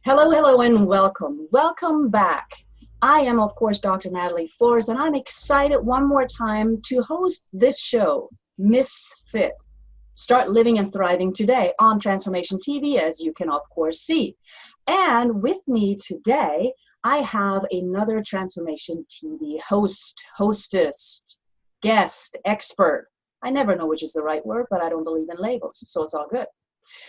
Hello, hello, and welcome. Welcome back. I am, of course, Dr. Natalie Flores, and I'm excited one more time to host this show, Misfit. Start living and thriving today on Transformation TV, as you can, of course, see. And with me today, I have another Transformation TV hostess, guest, expert. I never know which is the right word, but I don't believe in labels, so it's all good.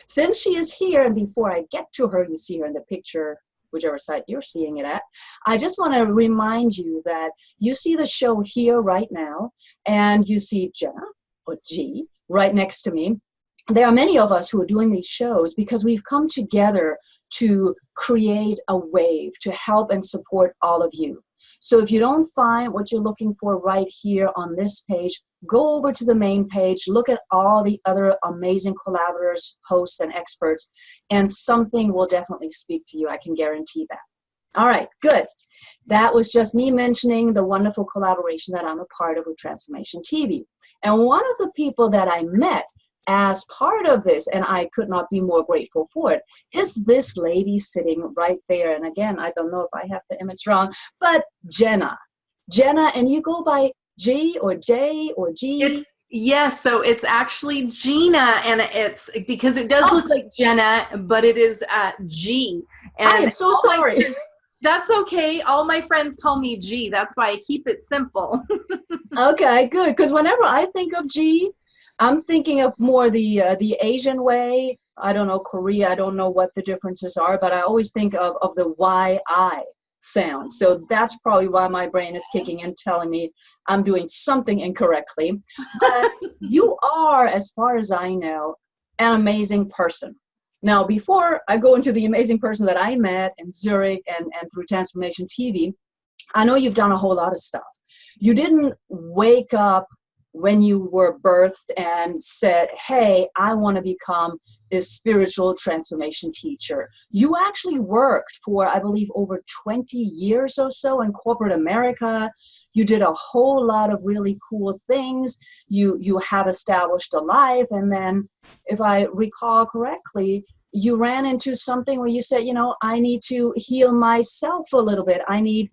Since she is here, and before I get to her, you see her in the picture, whichever side you're seeing it at, I just want to remind you that you see the show here right now, and you see Jena, or G, right next to me. There are many of us who are doing these shows because we've come together to create a wave to help and support all of you. So if you don't find what you're looking for right here on this page, go over to the main page, look at all the other amazing collaborators, hosts, and experts, and something will definitely speak to you. I can guarantee that. All right, good. That was just me mentioning the wonderful collaboration that I'm a part of with Transformation TV. And one of the people that I met as part of this, and I could not be more grateful for it, is this lady sitting right there. And again, I don't know if I have the image wrong, but Jena. Jena, and you go by G or J or G? Yes, so it's actually Jena, and it's because it does look like Jena, but it is G. And I am so sorry. That's okay. All my friends call me G. That's why I keep it simple. Okay, good. Because whenever I think of G, I'm thinking of more the Asian way. I don't know, Korea. I don't know what the differences are, but I always think of the Y-I sound. So that's probably why my brain is kicking in, telling me I'm doing something incorrectly. But you are, as far as I know, an amazing person. Now, before I go into the amazing person that I met in Zurich and through Transformation TV, I know you've done a whole lot of stuff. You didn't wake up when you were birthed and said, hey, I want to become a spiritual transformation teacher. You actually worked for, I believe, over 20 years or so in corporate America. You did a whole lot of really cool things. You have established a life. And then, if I recall correctly, you ran into something where you said, I need to heal myself a little bit. I need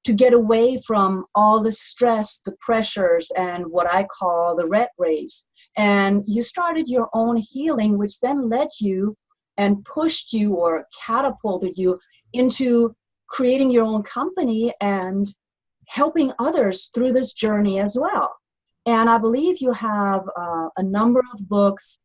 to get away from all the stress, the pressures, and what I call the rat race. And you started your own healing, which then led you and pushed you or catapulted you into creating your own company and helping others through this journey as well. And I believe you have a number of books.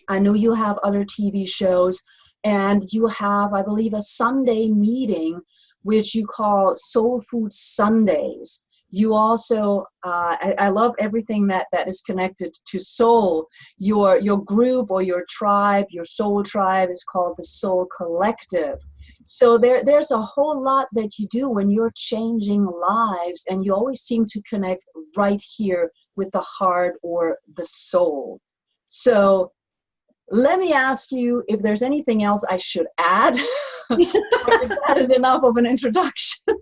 I know you have other TV shows, and you have, I believe, a Sunday meeting which you call Soul Food Sundays. You also, I love everything that is connected to soul. Your group or your tribe, your soul tribe is called the Soul Collective. So there's a whole lot that you do when you're changing lives, and you always seem to connect right here with the heart or the soul. So let me ask you if there's anything else I should add, or if that is enough of an introduction.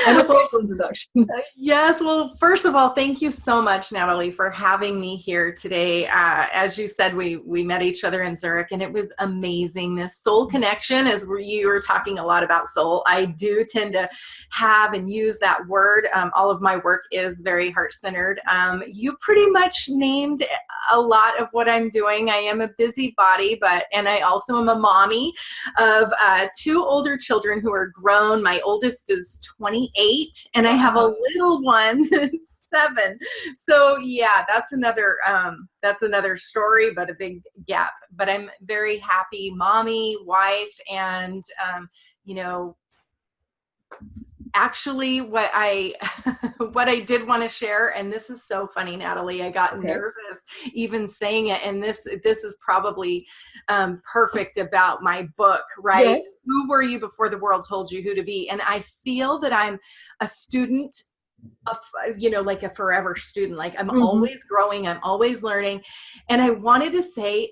An official introduction. Yes. Well, first of all, thank you so much, Natalie, for having me here today. As you said, we met each other in Zurich, and it was amazing. This soul connection, as you were talking a lot about soul, I do tend to have and use that word. All of my work is very heart-centered. You pretty much named a lot of what I'm doing. I am a busybody, and I also am a mommy of two older children who are grown. My oldest is 28, and I have a little one that's 7. So yeah, that's another story, but a big gap. But I'm very happy mommy, wife, and actually what I did want to share, and this is so funny, Natalie, I got nervous even saying it, and this is probably perfect about my book, right? Yes. Who were you before the world told you who to be? And I feel that I'm a student of, like a forever student, like I'm always growing, I'm always learning. And I wanted to say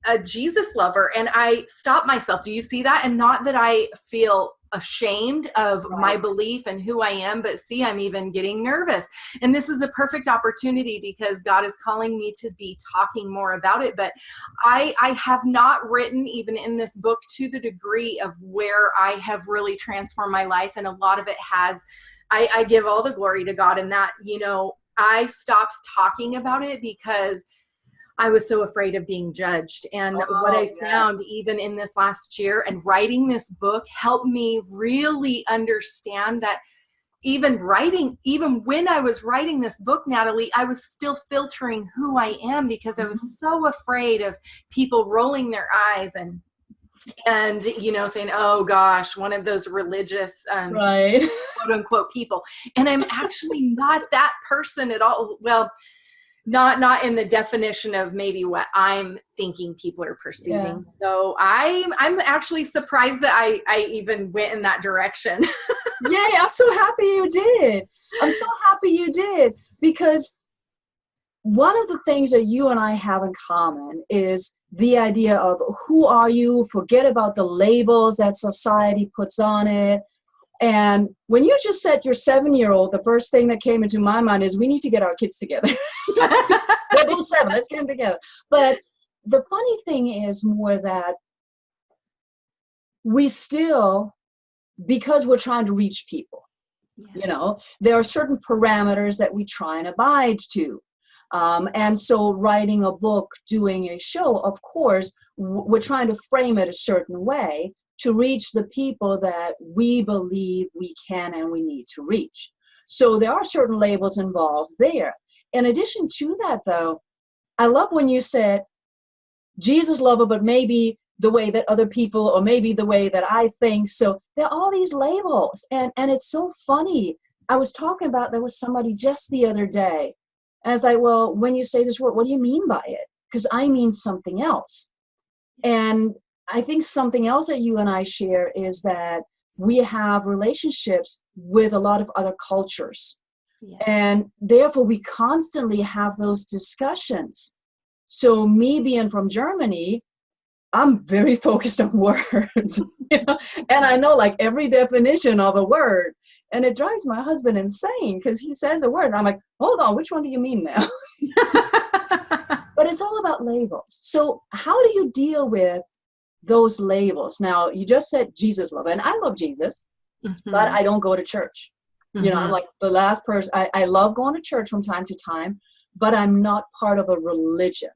a Jesus lover, and I stopped myself. Do you see that? And not that I feel ashamed of my belief and who I am, but see, I'm even getting nervous. And this is a perfect opportunity because God is calling me to be talking more about it. But I have not written, even in this book, to the degree of where I have really transformed my life. And a lot of it has, I give all the glory to God in that, you know, I stopped talking about it because I was so afraid of being judged. And what I found even in this last year and writing this book helped me really understand that even when I was writing this book, Natalie, I was still filtering who I am because I was so afraid of people rolling their eyes and you know, saying, oh gosh, one of those religious quote unquote people. And I'm actually not that person at all. Well, not in the definition of maybe what I'm thinking people are perceiving. Yeah. So I'm actually surprised that I even went in that direction. Yay, I'm so happy you did. I'm so happy you did, because one of the things that you and I have in common is the idea of who are you? Forget about the labels that society puts on it. And when you just said you're 7-year-old, the first thing that came into my mind is we need to get our kids together. They're both 7. Let's get them together. But the funny thing is more that we still, because we're trying to reach people, you know, there are certain parameters that we try and abide to. And so writing a book, doing a show, of course, we're trying to frame it a certain way to reach the people that we believe we can and we need to reach. So there are certain labels involved there. In addition to that, though, I love when you said Jesus lover, but maybe the way that other people, or maybe the way that I think. So there are all these labels. And it's so funny. I was talking about, there was somebody just the other day. And I was like, well, when you say this word, what do you mean by it? Because I mean something else. And I think something else that you and I share is that we have relationships with a lot of other cultures. Yeah. And therefore, we constantly have those discussions. So me being from Germany, I'm very focused on words, you know? And I know like every definition of a word. And it drives my husband insane because he says a word. And I'm like, hold on, which one do you mean now? But it's all about labels. So how do you deal with those labels? Now, you just said Jesus lover, and I love Jesus, but I don't go to church. You know, I'm like the last person. I love going to church from time to time, but I'm not part of a religion,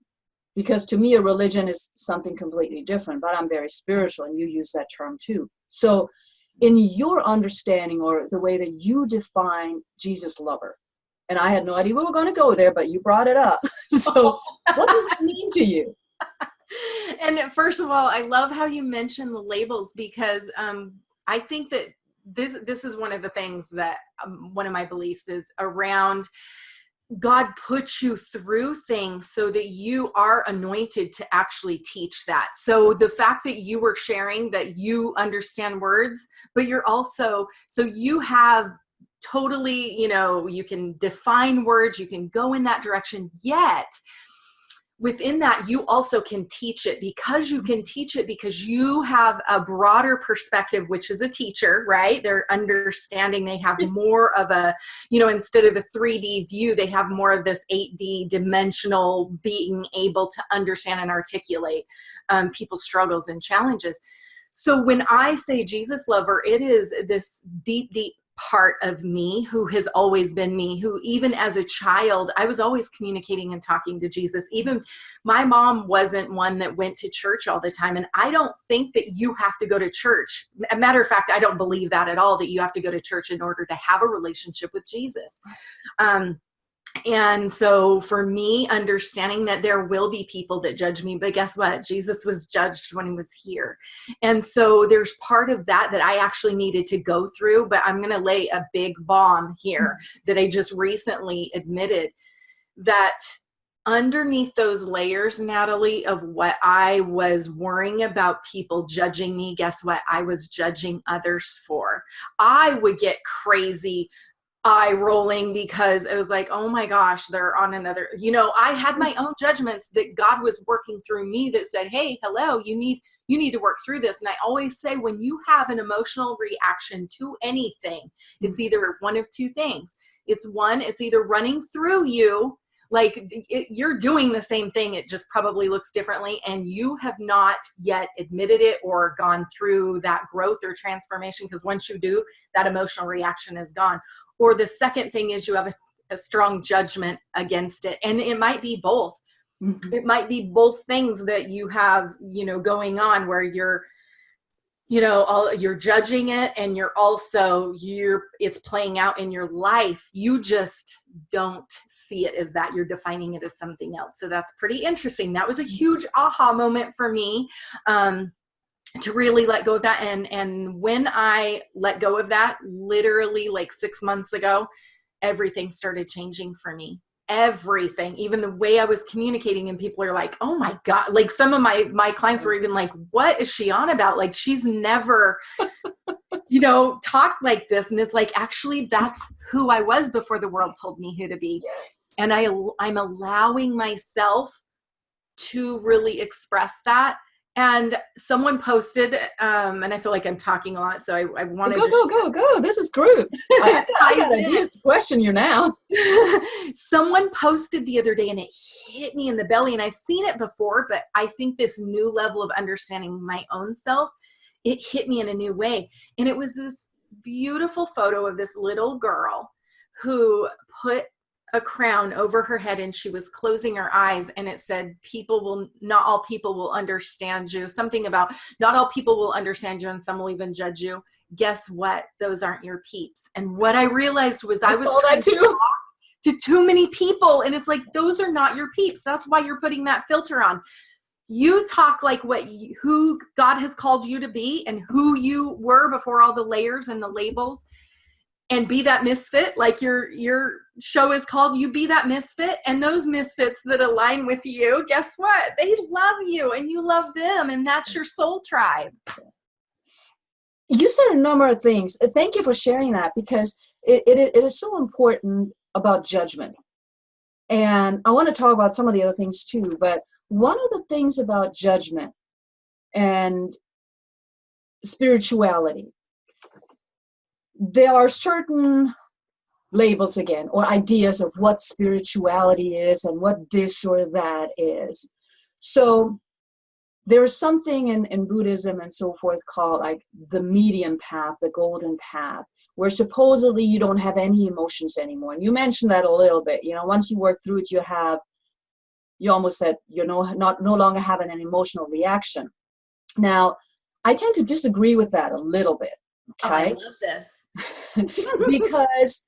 because to me, a religion is something completely different, but I'm very spiritual, and you use that term too. So in your understanding, or the way that you define Jesus lover, and I had no idea we were going to go there, but you brought it up. So what does that mean to you? And first of all, I love how you mentioned the labels, because I think that this is one of the things that one of my beliefs is around. God puts you through things so that you are anointed to actually teach that. So the fact that you were sharing that you understand words, but you're also, so you have totally, you know, you can define words, you can go in that direction, yet within that, you also can teach it, because you can teach it because you have a broader perspective, which is a teacher, right? They're understanding, they have more of a, you know, instead of a 3D view, they have more of this 8D dimensional being able to understand and articulate people's struggles and challenges. So when I say Jesus lover, it is this deep, deep part of me who has always been me, who even as a child, I was always communicating and talking to Jesus. Even my mom wasn't one that went to church all the time. And I don't think that you have to go to church. A matter of fact, I don't believe that at all, that you have to go to church in order to have a relationship with Jesus. And so for me, understanding that there will be people that judge me, but guess what? Jesus was judged when he was here. And so there's part of that I actually needed to go through, but I'm going to lay a big bomb here that I just recently admitted, that underneath those layers, Natalie, of what I was worrying about people judging me, guess what? I was judging others for. I would get crazy eye rolling because it was like, oh my gosh, they're on another, you know, I had my own judgments that God was working through me that said, hey, hello, you need you need to work through this. And I always say, when you have an emotional reaction to anything, it's either one of two things. It's either running through you, like you're doing the same thing, it just probably looks differently, and you have not yet admitted it or gone through that growth or transformation, because once you do, that emotional reaction is gone. Or the second thing is you have a strong judgment against it, and it might be both. It might be both things that you have, going on, where you're judging it, and it's playing out in your life. You just don't see it as that. You're defining it as something else. So that's pretty interesting. That was a huge aha moment for me, to really let go of that. And when I let go of that, literally like 6 months ago, everything started changing for me. Everything, even the way I was communicating, and people are like, oh my God, like some of my clients were even like, what is she on about? Like, she's never, talked like this. And it's like, actually, that's who I was before the world told me who to be. Yes. And I'm allowing myself to really express that. And someone posted, and I feel like I'm talking a lot, so I want to go. This is great. I gotta just question you now. Someone posted the other day, and it hit me in the belly, and I've seen it before, but I think this new level of understanding my own self, it hit me in a new way. And it was this beautiful photo of this little girl who put a crown over her head, and she was closing her eyes, and it said, not all people will understand you. Something about not all people will understand you, and some will even judge you. Guess what? Those aren't your peeps. And what I realized was I was trying to talk to too many people, and it's like, those are not your peeps. That's why you're putting that filter on. You talk like who God has called you to be, and who you were before all the layers and the labels. And be that misfit, like your show is called, you be that misfit. And those misfits that align with you, guess what? They love you, and you love them, and that's your soul tribe. You said a number of things. Thank you for sharing that, because it is so important about judgment. And I want to talk about some of the other things too, but one of the things about judgment and spirituality, there are certain labels again, or ideas of what spirituality is and what this or that is. So there's something in Buddhism and so forth called like the medium path, the golden path, where supposedly you don't have any emotions anymore. And you mentioned that a little bit. Once you work through it, you almost said you're no longer having an emotional reaction. Now, I tend to disagree with that a little bit. Okay, I love this. Because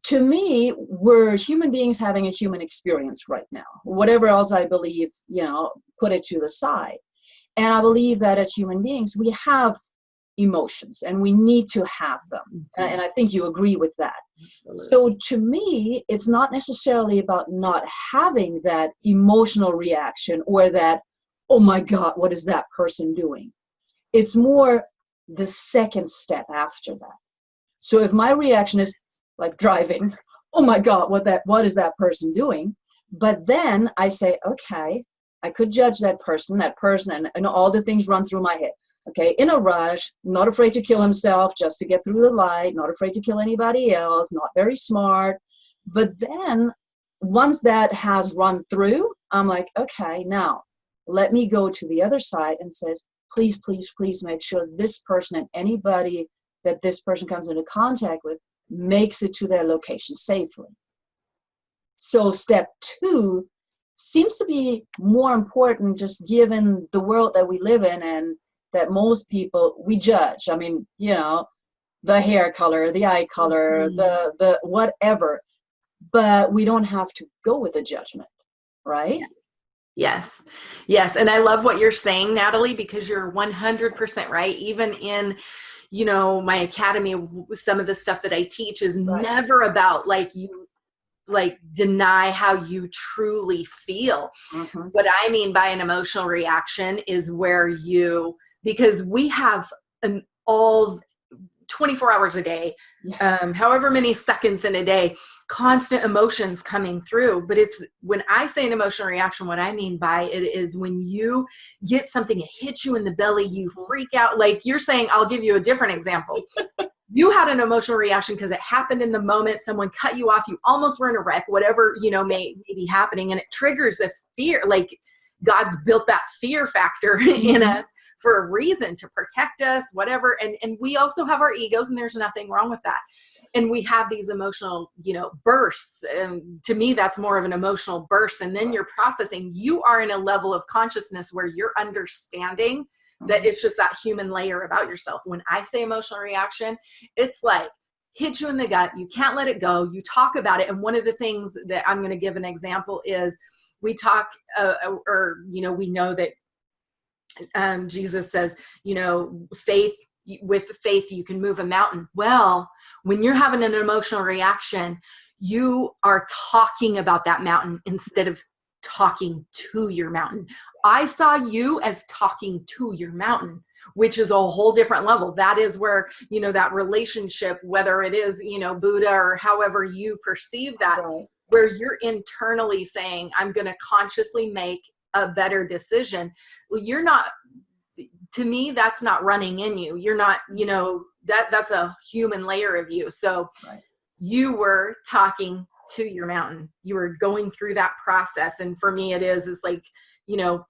to me, we're human beings having a human experience right now. Whatever else I believe, put it to the side. And I believe that as human beings, we have emotions, and we need to have them. And I think you agree with that. Absolutely. So to me, it's not necessarily about not having that emotional reaction, or that, oh my God, what is that person doing? It's more the second step after that. So if my reaction is like driving, oh my God, what is that person doing? But then I say, okay, I could judge that person, and all the things run through my head. Okay, in a rush, not afraid to kill himself just to get through the light, not afraid to kill anybody else, not very smart. But then once that has run through, I'm like, okay, now let me go to the other side and says, please, please, please make sure this person and anybody that this person comes into contact with makes it to their location safely. So step 2 seems to be more important, just given the world that we live in, and that most people, we judge. I mean, the hair color, the eye color, the whatever, but we don't have to go with the judgment, right? Yes. And I love what you're saying, Natalie, because you're 100% right. Even in, my academy, some of the stuff that I teach is never about you deny how you truly feel. Mm-hmm. What I mean by an emotional reaction is where because we have all 24 hours a day, Yes. however many seconds in a day, constant emotions coming through. But it's when I say an emotional reaction, what I mean by it is when you get something, it hits you in the belly, you freak out. Like you're saying, I'll give you a different example. You had an emotional reaction because it happened in the moment. Someone cut you off. You almost were in a wreck, whatever, may be happening. And it triggers a fear. Like God's built that fear factor in us for a reason, to protect us, whatever. And we also have our egos, and there's nothing wrong with that. And we have these emotional, bursts. And to me, that's more of an emotional burst. And then you're processing. You are in a level of consciousness where you're understanding that it's just that human layer about yourself. When I say emotional reaction, it's like hit you in the gut. You can't let it go. You talk about it. And one of the things that I'm going to give an example is we talk, we know that Jesus says, with faith, you can move a mountain. Well, when you're having an emotional reaction, you are talking about that mountain instead of talking to your mountain. I saw you as talking to your mountain, which is a whole different level. That is where, that relationship, whether it is, Buddha or however you perceive that, Right. where you're internally saying, I'm going to consciously make a better decision. Well, you're not, to me, that's not running in you. You're not, that's a human layer of you. So Right. You were talking to your mountain. You were going through that process. And for me, it's like,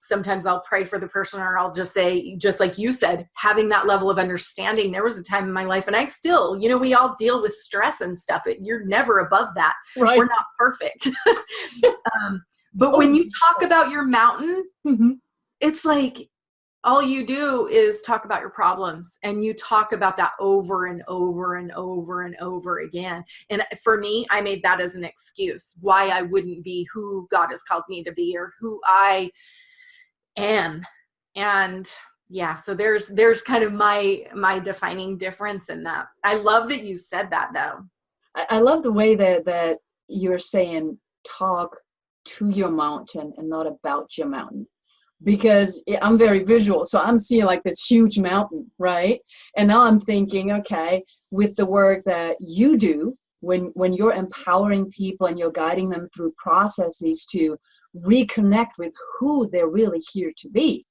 sometimes I'll pray for the person, or I'll just say, just like you said, having that level of understanding. There was a time in my life, and I still, we all deal with stress and stuff. You're never above that. Right. We're not perfect. But when you talk about your mountain, it's like, all you do is talk about your problems, and you talk about that over and over and over and over again. And for me, I made that as an excuse why I wouldn't be who God has called me to be, or who I am. And yeah, so there's kind of my defining difference in that. I love that you said that, though. I love the way that you're saying talk to your mountain and not about your mountain. Because I'm very visual. So I'm seeing like this huge mountain, right? And now I'm thinking, okay, with the work that you do, when you're empowering people and you're guiding them through processes to reconnect with who they're really here to be.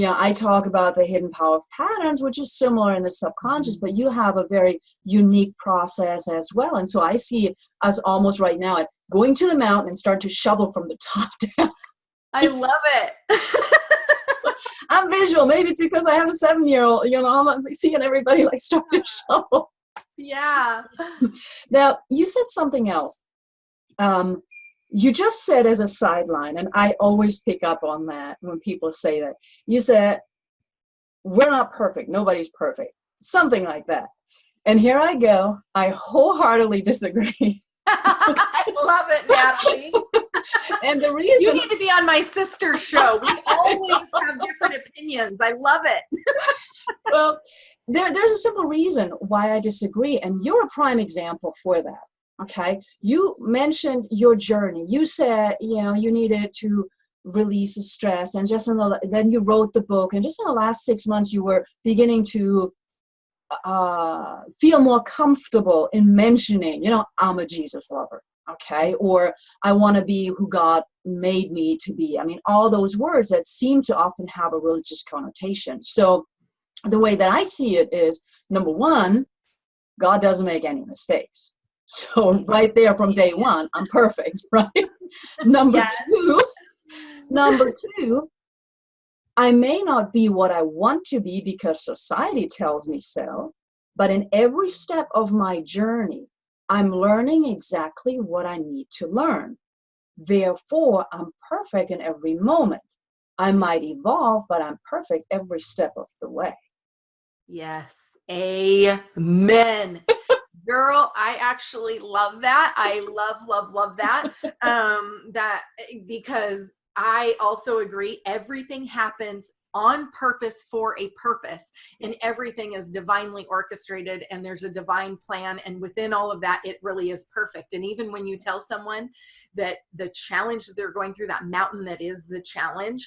I talk about the hidden power of patterns, which is similar in the subconscious, but you have a very unique process as well. And so I see it as almost right now at going to the mountain and start to shovel from the top down. I love it. I'm visual. Maybe it's because I have a 7-year-old, I'm seeing everybody like start to shovel. Yeah. Now, you said something else. You just said as a sideline, and I always pick up on that when people say that. You said, we're not perfect. Nobody's perfect. Something like that. And here I go. I wholeheartedly disagree. I love it, Natalie. And the reason you need to be on my sister's show. We always have different opinions. I love it. Well, there's a simple reason why I disagree, and you're a prime example for that. Okay, you mentioned your journey. You said you needed to release the stress, and then you wrote the book, and just in the last 6 months you were beginning to feel more comfortable in mentioning, I'm a Jesus lover. Okay, or I want to be who God made me to be. I mean, all those words that seem to often have a religious connotation. So the way that I see it is, number one, God doesn't make any mistakes. So right there from day one, I'm perfect, right? Number two, I may not be what I want to be because society tells me so, but in every step of my journey, I'm learning exactly what I need to learn. Therefore, I'm perfect in every moment. I might evolve, but I'm perfect every step of the way. Yes. Amen. Girl, I actually love that. I love that. Because I also agree, everything happens on purpose for a purpose, and everything is divinely orchestrated, and there's a divine plan, and within all of that, it really is perfect. And even when you tell someone that the challenge that they're going through, that mountain that is the challenge,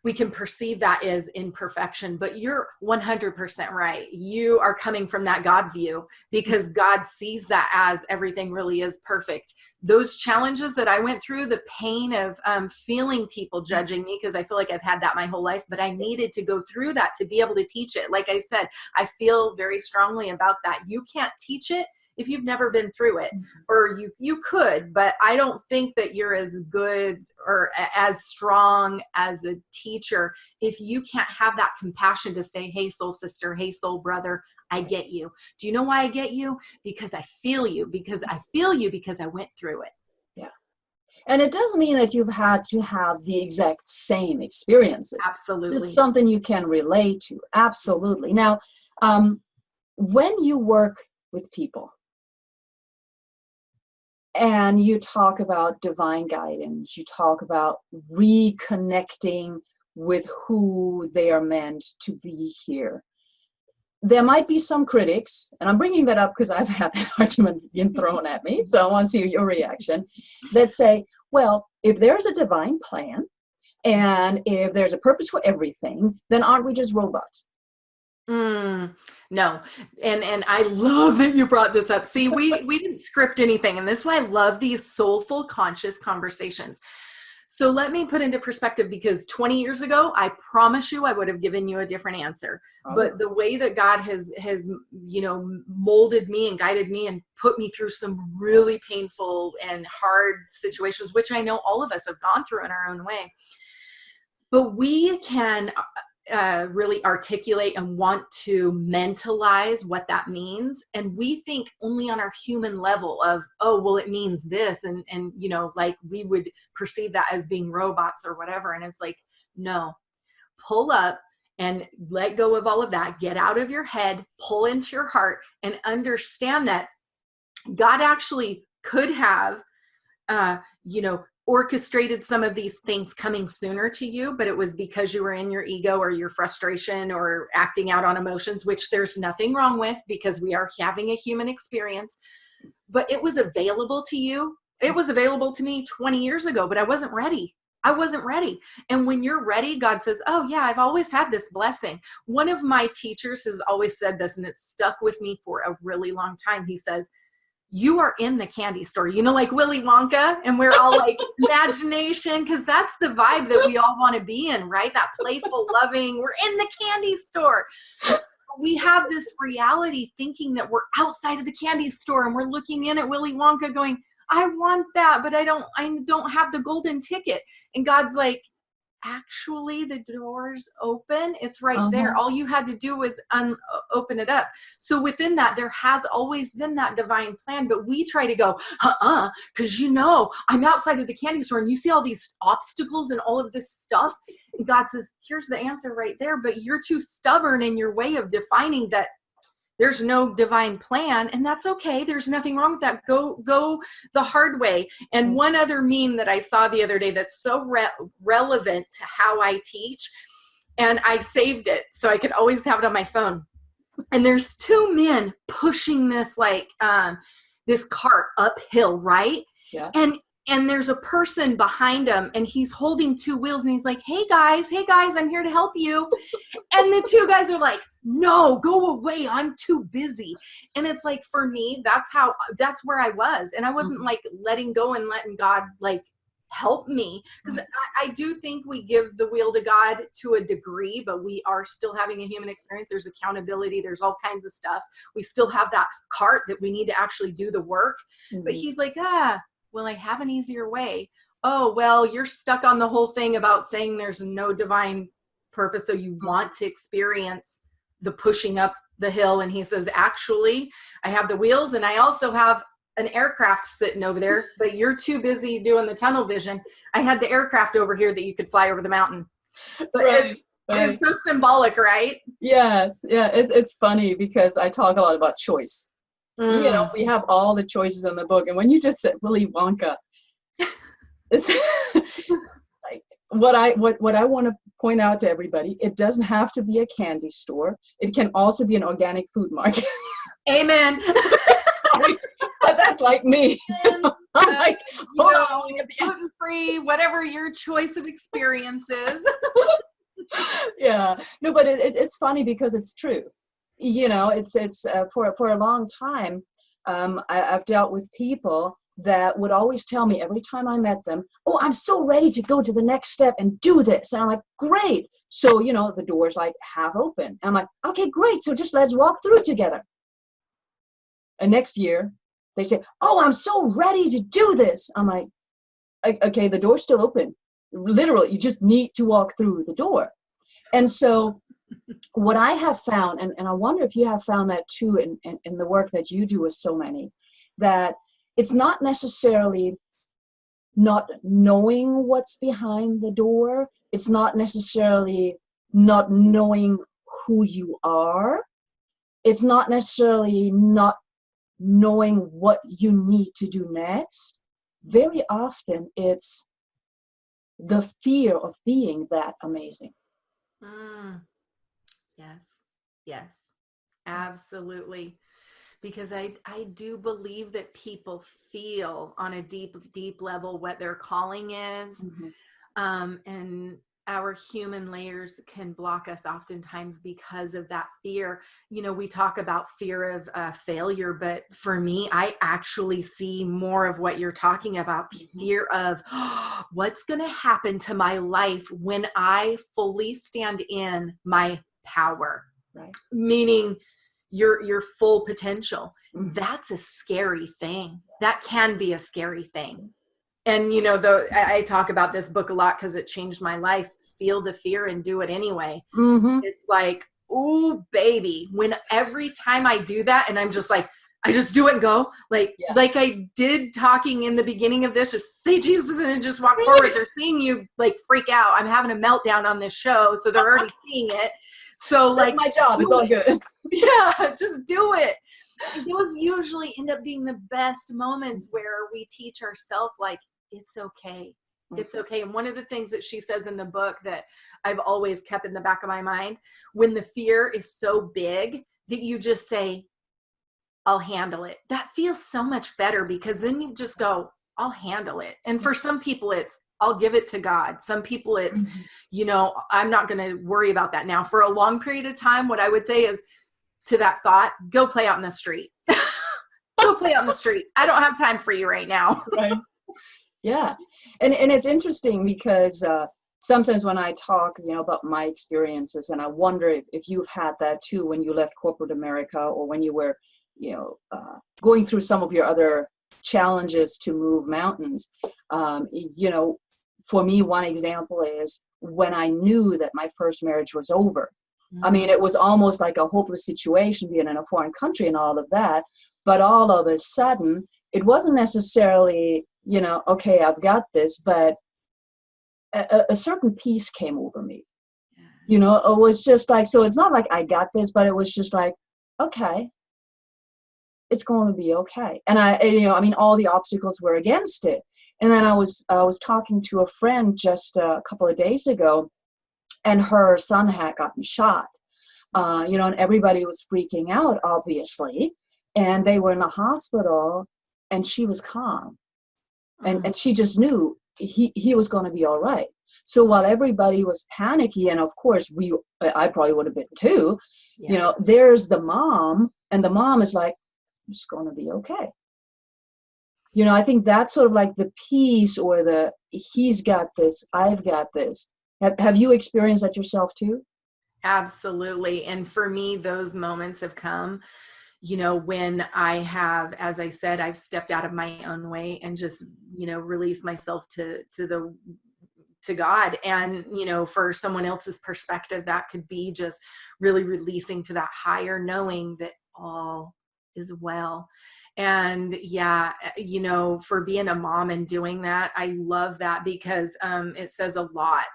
we can perceive that as imperfection, but you're 100% right. You are coming from that God view, because God sees that as everything really is perfect. Those challenges that I went through, the pain of feeling people judging me, because I feel like I've had that my whole life, but I needed to go through that to be able to teach it. Like I said, I feel very strongly about that. You can't teach it if you've never been through it, or you could, but I don't think that you're as good or as strong as a teacher if you can't have that compassion to say, hey, soul sister, hey, soul brother, I get you. Do you know why I get you? Because I feel you, because I feel you, because I went through it. Yeah. And it doesn't mean that you've had to have the exact same experiences. Absolutely. It's something you can relate to. Absolutely. Now, when you work with people, and you talk about divine guidance, you talk about reconnecting with who they are meant to be here. There might be some critics, and I'm bringing that up because I've had that argument being thrown at me, so I want to see your reaction, that say, well, if there's a divine plan, and if there's a purpose for everything, then aren't we just robots? No. And I love that you brought this up. See, we didn't script anything. And this is why I love these soulful, conscious conversations. So let me put into perspective, because 20 years ago, I promise you, I would have given you a different answer. Oh. But the way that God has, molded me and guided me and put me through some really painful and hard situations, which I know all of us have gone through in our own way. But we can really articulate and want to mentalize what that means. And we think only on our human level of, oh, well, it means this. And like we would perceive that as being robots or whatever. And it's like, no, pull up and let go of all of that. Get out of your head, pull into your heart, and understand that God actually could have, orchestrated some of these things coming sooner to you, but it was because you were in your ego or your frustration or acting out on emotions, which there's nothing wrong with, because we are having a human experience. But it was available to you. It was available to me 20 years ago, but I wasn't ready. I wasn't ready. And when you're ready, God says, oh yeah, I've always had this blessing. One of my teachers has always said this, and it's stuck with me for a really long time. He says, you are in the candy store, like Willy Wonka, and we're all like imagination, because that's the vibe that we all want to be in, right? That playful, loving, we're in the candy store. We have this reality thinking that we're outside of the candy store, and we're looking in at Willy Wonka going, I want that, but I don't have the golden ticket. And God's like, actually, the door's open. It's right there. All you had to do was open it up. So within that, there has always been that divine plan, but we try to go, because I'm outside of the candy store and you see all these obstacles and all of this stuff. And God says, here's the answer right there, but you're too stubborn in your way of defining that there's no divine plan, and that's okay. There's nothing wrong with that. Go the hard way. And one other meme that I saw the other day that's so relevant to how I teach, and I saved it so I could always have it on my phone. And there's two men pushing this this cart uphill, right? Yeah. And there's a person behind him, and he's holding two wheels, and he's like, hey guys, I'm here to help you. And the two guys are like, no, go away, I'm too busy. And it's like, for me, that's where I was. And I wasn't like letting go and letting God like help me, because I do think we give the wheel to God to a degree, but we are still having a human experience. There's accountability, there's all kinds of stuff. We still have that cart that we need to actually do the work. But he's like, well, I have an easier way. Oh, well, you're stuck on the whole thing about saying there's no divine purpose, so you want to experience the pushing up the hill. And he says, actually, I have the wheels, and I also have an aircraft sitting over there, but you're too busy doing the tunnel vision. I had the aircraft over here that you could fly over the mountain. But it's so symbolic, right? Yes. Yeah. It's funny because I talk a lot about choice. We have all the choices in the book. And when you just said Willy Wonka, it's like what I want to point out to everybody, it doesn't have to be a candy store. It can also be an organic food market. Amen. That's like me. I'm like, gluten-free, whatever your choice of experience is. Yeah, no, but it's funny because it's true. It's for a long time. I've dealt with people that would always tell me every time I met them, "Oh, I'm so ready to go to the next step and do this." And I'm like, "Great!" So the door's like half open. And I'm like, "Okay, great. So just let's walk through together." And next year, they say, "Oh, I'm so ready to do this." I'm like, "Okay, the door's still open. Literally, you just need to walk through the door." And so what I have found, and I wonder if you have found that too in the work that you do with so many, that it's not necessarily not knowing what's behind the door. It's not necessarily not knowing who you are. It's not necessarily not knowing what you need to do next. Very often it's the fear of being that amazing. Mm, yes, yes, absolutely. Because I do believe that people feel on a deep, deep level what their calling is. Mm-hmm. And our human layers can block us oftentimes because of that fear. We talk about fear of failure, but for me, I actually see more of what you're talking about, fear of what's going to happen to my life when I fully stand in my power, Right. Meaning your full potential. Mm-hmm. That's a scary thing. That can be a scary thing. And, though I talk about this book a lot because it changed my life, Feel the Fear and Do It Anyway. Mm-hmm. It's like, ooh, baby, when every time I do that and I'm just like, I just do it and go like I did talking in the beginning of this, just say Jesus and then just walk forward. They're seeing you like freak out. I'm having a meltdown on this show. So they're already seeing it. So that's my job. It's all good. Yeah, just do it. Those usually end up being the best moments where we teach ourselves like, it's okay. It's okay. And one of the things that she says in the book that I've always kept in the back of my mind, when the fear is so big that you just say, I'll handle it. That feels so much better because then you just go, I'll handle it. And for some people, it's, I'll give it to God. Some people it's, I'm not going to worry about that now. For a long period of time, what I would say is to that thought, go play out in the street. Go play out in the street. I don't have time for you right now. Right. Yeah. And it's interesting because sometimes when I talk, about my experiences, and I wonder if you've had that too when you left corporate America or when you were, going through some of your other challenges to move mountains. For me, one example is when I knew that my first marriage was over. I mean, it was almost like a hopeless situation being in a foreign country and all of that. But all of a sudden, it wasn't necessarily, okay, I've got this, but a certain peace came over me. It was just like, so it's not like I got this, but it was just like, okay, it's going to be okay. And all the obstacles were against it. And then I was talking to a friend just a couple of days ago, and her son had gotten shot, and everybody was freaking out, obviously. And they were in the hospital, and she was calm. And she just knew he was going to be all right. So while everybody was panicky, and of course I probably would have been too, there's the mom, and the mom is like, it's going to be okay. I think that's sort of like the peace, or the he's got this, I've got this. Have you experienced that yourself too? Absolutely. And for me, those moments have come, when I have, as I said, I've stepped out of my own way and just, released myself to God. And, for someone else's perspective, that could be just really releasing to that higher knowing that all is well. And for being a mom and doing that, I love that because it says a lot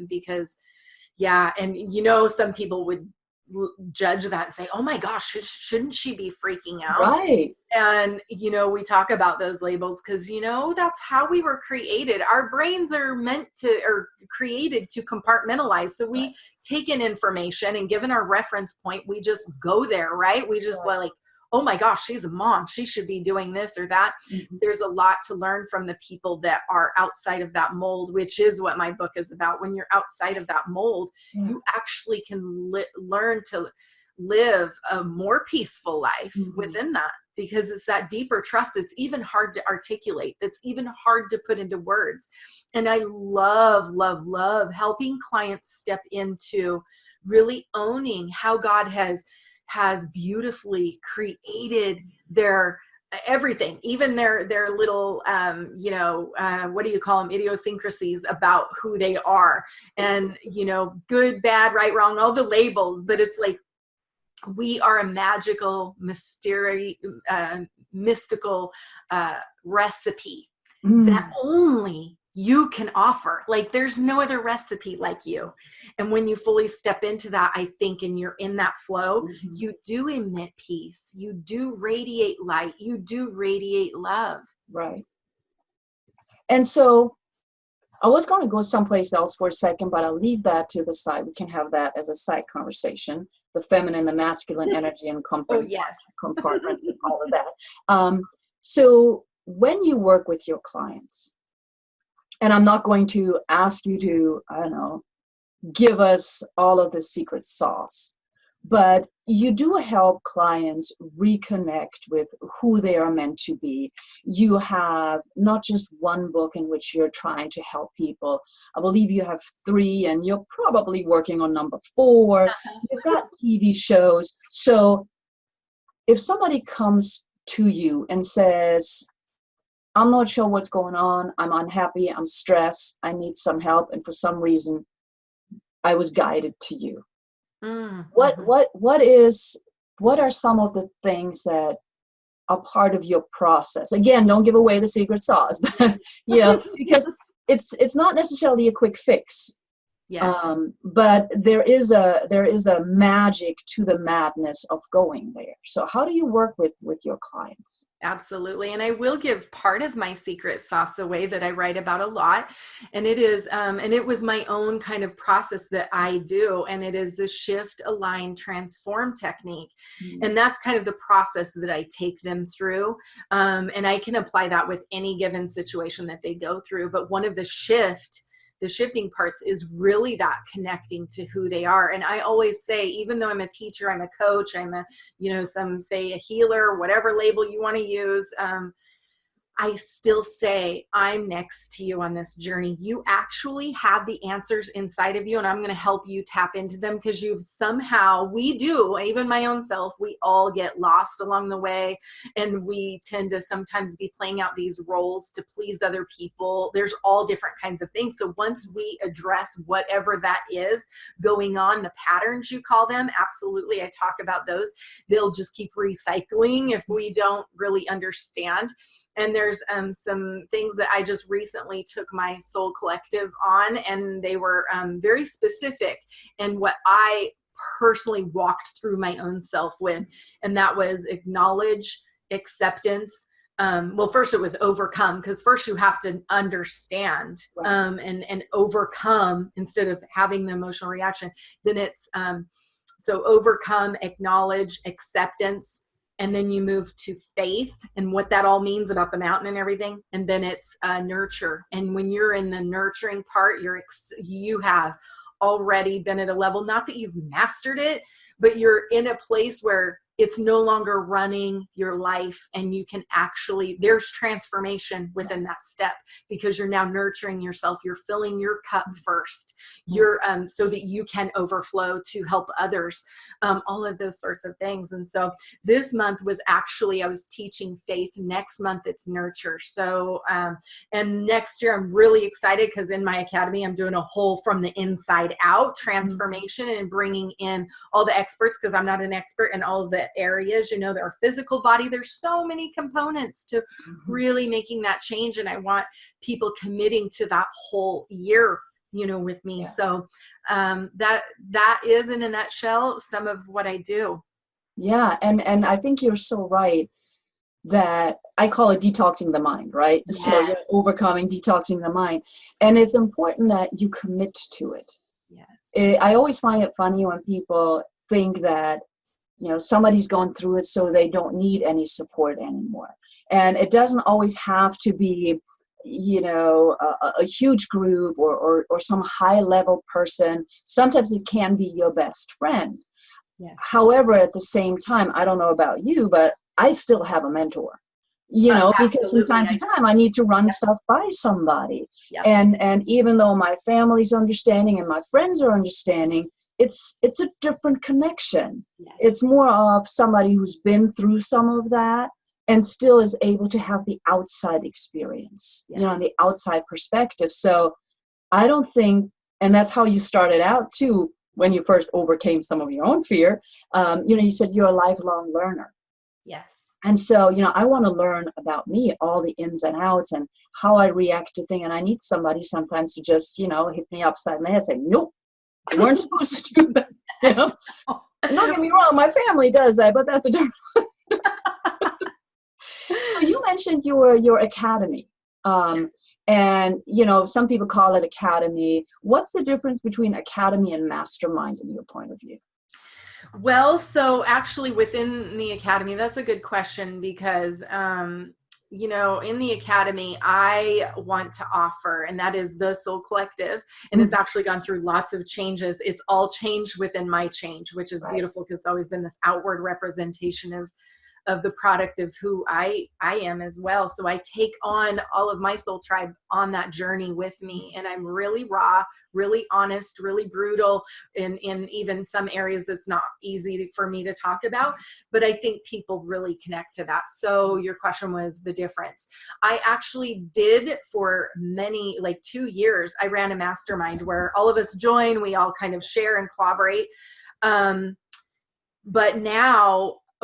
because and some people would judge that and say, oh my gosh, shouldn't she be freaking out? Right. And, we talk about those labels because, that's how we were created. Our brains are created to compartmentalize. So we take in information, and given our reference point, we just go there, right? We just like, oh my gosh, she's a mom, she should be doing this or that. There's a lot to learn from the people that are outside of that mold, which is what my book is about. When you're outside of that mold, you actually can learn to live a more peaceful life within that, because it's that deeper trust that's even hard to articulate, that's even hard to put into words. And I love, love, love helping clients step into really owning how God has beautifully created their everything, even their little what do you call them, idiosyncrasies about who they are, and good, bad, right, wrong, all the labels. But it's like, we are a magical, mystical recipe that only you can offer. Like, there's no other recipe like you. And when you fully step into that, I think, and you're in that flow, you do emit peace. You do radiate light. You do radiate love. Right. And so I was going to go someplace else for a second, but I'll leave that to the side. We can have that as a side conversation, the feminine, the masculine energy, and compartments and all of that. So when you work with your clients, and I'm not going to ask you to, I don't know, give us all of the secret sauce, but you do help clients reconnect with who they are meant to be. You have not just one book in which you're trying to help people. I believe you have 3, and you're probably working on number 4. You've got TV shows. So if somebody comes to you and says, I'm not sure what's going on, I'm unhappy, I'm stressed, I need some help, and for some reason I was guided to you. What are some of the things that are part of your process? Again, don't give away the secret sauce, but because it's not necessarily a quick fix. Yes. But there is a magic to the madness of going there. So how do you work with your clients? Absolutely. And I will give part of my secret sauce away that I write about a lot. And it is, and it was my own kind of process that I do. And it is the shift, align, transform technique. And that's kind of the process that I take them through. And I can apply that with any given situation that they go through. But one of the shifting parts is really that connecting to who they are. And I always say, even though I'm a teacher, I'm a coach, I'm a, some say a healer, whatever label you want to use, I still say, I'm next to you on this journey. You actually have the answers inside of you, and I'm going to help you tap into them, because we do, even my own self, we all get lost along the way, and we tend to sometimes be playing out these roles to please other people. There's all different kinds of things. So once we address whatever that is going on, the patterns you call them, absolutely, I talk about those. They'll just keep recycling if we don't really understand. And there's some things that I just recently took my soul collective on, and they were very specific in what I personally walked through my own self with. And that was acknowledge, acceptance. Well, first it was overcome, because first you have to understand and overcome instead of having the emotional reaction. Then it's so overcome, acknowledge, acceptance. And then you move to faith and what that all means about the mountain and everything. And then it's nurture. And when you're in the nurturing part, you have already been at a level, not that you've mastered it, but you're in a place where it's no longer running your life, and you can actually, there's transformation within that step, because you're now nurturing yourself. You're filling your cup first. You're so that you can overflow to help others, all of those sorts of things. And so this month was actually, I was teaching faith. Next month it's nurture. So and next year I'm really excited, because in my academy I'm doing a whole from the inside out transformation and bringing in all the experts, because I'm not an expert in all of the areas, their physical body. There's so many components to really making that change. And I want people committing to that whole year, with me. Yeah. So that is, in a nutshell, some of what I do. Yeah. And I think you're so right that I call it detoxing the mind, right? Yeah. So you're overcoming, detoxing the mind. And it's important that you commit to it. Yes. I always find it funny when people think that somebody's going through it, so they don't need any support anymore. And it doesn't always have to be, a huge group or some high level person. Sometimes it can be your best friend. Yes. However, at the same time, I don't know about you, but I still have a mentor, because from time to time I need to run stuff by somebody. Yep. And even though my family's understanding and my friends are understanding, it's a different connection. Yes. It's more of somebody who's been through some of that and still is able to have the outside experience, Yes. And the outside perspective. So I don't think, and that's how you started out too, when you first overcame some of your own fear. You said you're a lifelong learner. Yes. And so, I want to learn about me, all the ins and outs and how I react to things. And I need somebody sometimes to just, hit me upside the head and say, nope, you weren't supposed to do that. Don't get me wrong, my family does that, but that's a different. So you mentioned your academy. And, some people call it academy. What's the difference between academy and mastermind in your point of view? Well, so actually within the academy, that's a good question because, in the academy, I want to offer, and that is the Soul Collective. And it's actually gone through lots of changes. It's all changed within my change, which is beautiful because it's always been this outward representation of the product of who I am as well. So I take on all of my soul tribe on that journey with me. And I'm really raw, really honest, really brutal in even some areas that's not easy for me to talk about. But I think people really connect to that. So your question was the difference. I actually did for many, like 2 years, I ran a mastermind where all of us join, we all kind of share and collaborate. But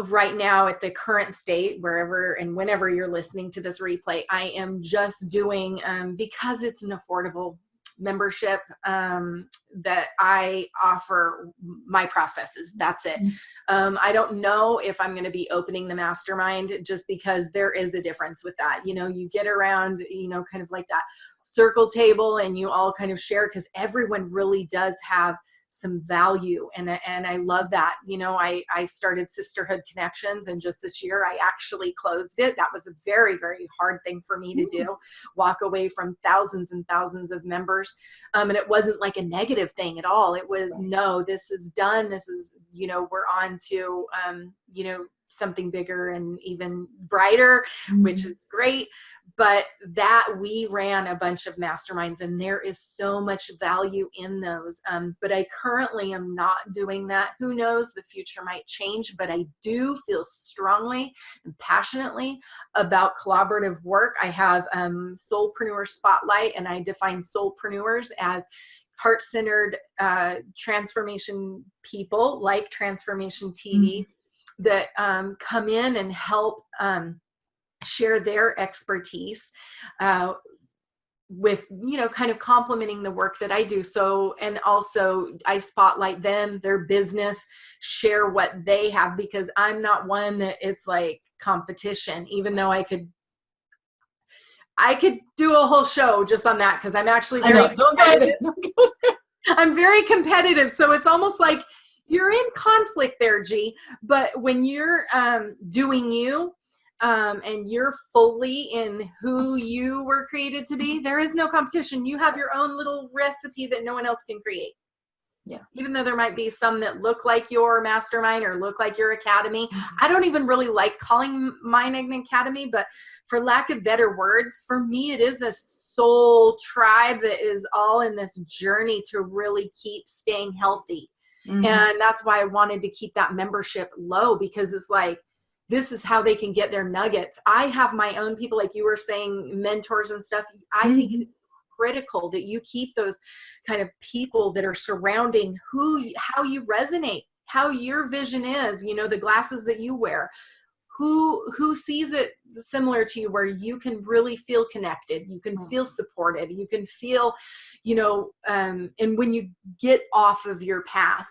right now at the current state, wherever and whenever you're listening to this replay, I am just doing, because it's an affordable membership, that I offer my processes. That's it. I don't know if I'm going to be opening the mastermind just because there is a difference with that. You get around, kind of like that circle table and you all kind of share because everyone really does have some value. And I love that. I started Sisterhood Connections, and just this year I actually closed it. That was a very, very hard thing for me to do, walk away from thousands and thousands of members. And it wasn't like a negative thing at all. It was, no, this is done. This is, we're on to, something bigger and even brighter, which is great. But that we ran a bunch of masterminds and there is so much value in those. But I currently am not doing that. Who knows? The future might change, but I do feel strongly and passionately about collaborative work. I have Soulpreneur Spotlight, and I define soulpreneurs as heart-centered transformation people like Transformation TV that come in and help share their expertise with, kind of complementing the work that I do. So, and also I spotlight them, their business, share what they have, because I'm not one that it's like competition, even though I could do a whole show just on that. Cause I'm actually very competitive. I'm very competitive. So it's almost like you're in conflict there, G, but when you're doing you, and you're fully in who you were created to be, there is no competition. You have your own little recipe that no one else can create. Yeah. Even though there might be some that look like your mastermind or look like your academy. I don't even really like calling mine an academy, but for lack of better words, for me, it is a soul tribe that is all in this journey to really keep staying healthy. And that's why I wanted to keep that membership low, because it's like, this is how they can get their nuggets. I have my own people, like you were saying, mentors and stuff. I think it's critical that you keep those kind of people that are surrounding how you resonate, how your vision is, the glasses that you wear, who sees it similar to you, where you can really feel connected, you can feel supported, you can feel, and when you get off of your path,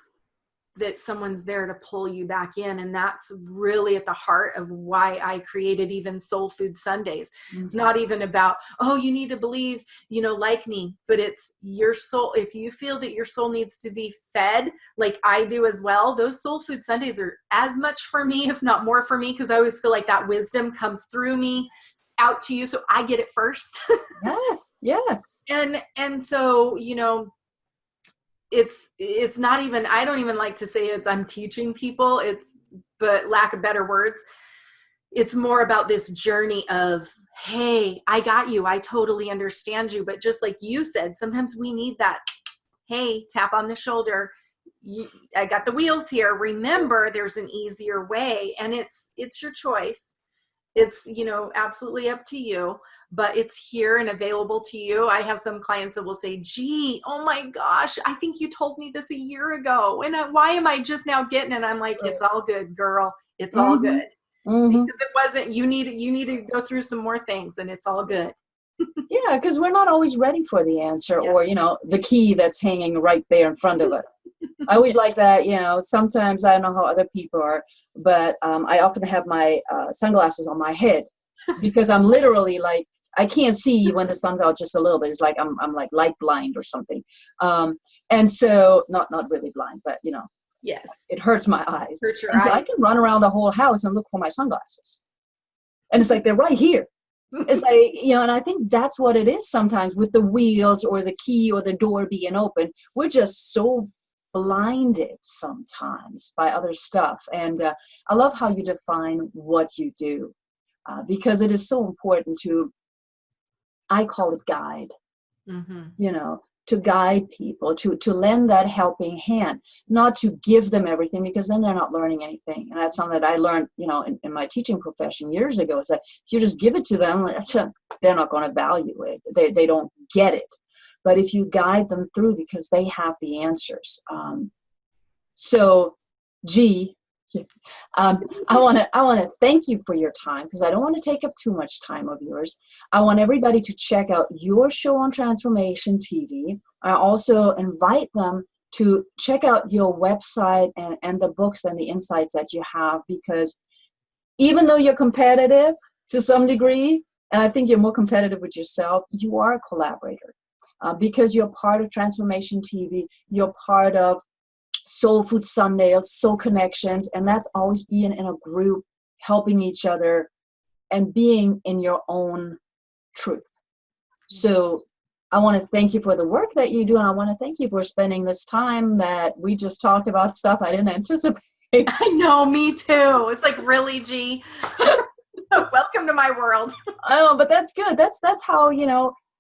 that someone's there to pull you back in. And that's really at the heart of why I created even Soul Food Sundays. Mm-hmm. It's not even about, oh, you need to believe, like me, but it's your soul. If you feel that your soul needs to be fed, like I do as well, those Soul Food Sundays are as much for me, if not more for me, because I always feel like that wisdom comes through me out to you. So I get it first. Yes. And so, it's not even, I don't even like to say I'm teaching people, but lack of better words, it's more about this journey of, hey, I got you. I totally understand you. But just like you said, sometimes we need that, hey, tap on the shoulder. I got the wheels here. Remember, there's an easier way, and it's your choice. It's, absolutely up to you, but it's here and available to you. I have some clients that will say, gee, oh my gosh, I think you told me this a year ago. And why am I just now getting it? I'm like, it's all good, girl. It's all good. Mm-hmm. Because it wasn't, you need to go through some more things, and it's all good. Yeah, because we're not always ready for the answer or, the key that's hanging right there in front of us. I always like that, sometimes I don't know how other people are, but I often have my sunglasses on my head because I'm literally like, I can't see when the sun's out just a little bit. It's like I'm like light blind or something. And so, not really blind, but, yes, it hurts my eyes. Hurts your and eyes. so I can run around the whole house and look for my sunglasses. And it's like, they're right here. It's like, and I think that's what it is sometimes with the wheels or the key or the door being open. We're just so blinded sometimes by other stuff. And I love how you define what you do because it is so important to, I call it guide, to guide people, to lend that helping hand, not to give them everything because then they're not learning anything. And that's something that I learned, in my teaching profession years ago, is that if you just give it to them, they're not going to value it. They don't get it. But if you guide them through because they have the answers. So, G, I want to thank you for your time because I don't want to take up too much time of yours. I want everybody to check out your show on Transformation TV. I also invite them to check out your website and the books and the insights that you have, because even though you're competitive to some degree, and I think you're more competitive with yourself, you are a collaborator because you're part of Transformation TV. You're part of Soul Food Sundays, Soul Connections, and that's always being in a group, helping each other, and being in your own truth. So I want to thank you for the work that you do, and I want to thank you for spending this time that we just talked about stuff I didn't anticipate. I know, me too. It's like, really, G? Welcome to my world. Oh, but that's good. That's how,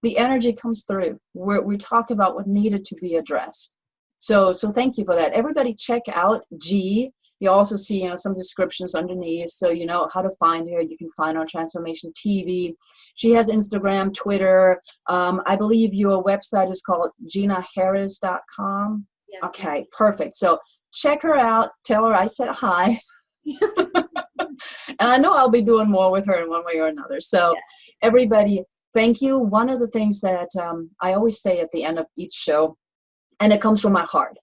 the energy comes through. We talked about what needed to be addressed. So thank you for that. Everybody check out G. You also see, some descriptions underneath, so you know how to find her. You can find her on Transformation TV. She has Instagram, Twitter. I believe your website is called JenaHarris.com. Yes. Okay, perfect. So check her out. Tell her I said hi. And I know I'll be doing more with her in one way or another. So everybody, thank you. One of the things that I always say at the end of each show, and it comes from my heart.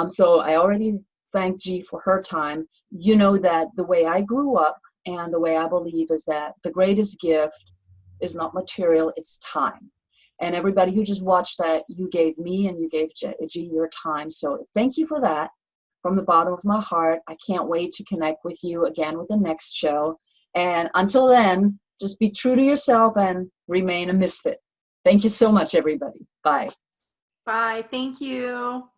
So I already thank G for her time. You know that the way I grew up and the way I believe is that the greatest gift is not material, it's time. And everybody who just watched that, you gave me and you gave G your time. So thank you for that from the bottom of my heart. I can't wait to connect with you again with the next show. And until then, just be true to yourself and remain a misfit. Thank you so much, everybody. Bye. Bye. Thank you.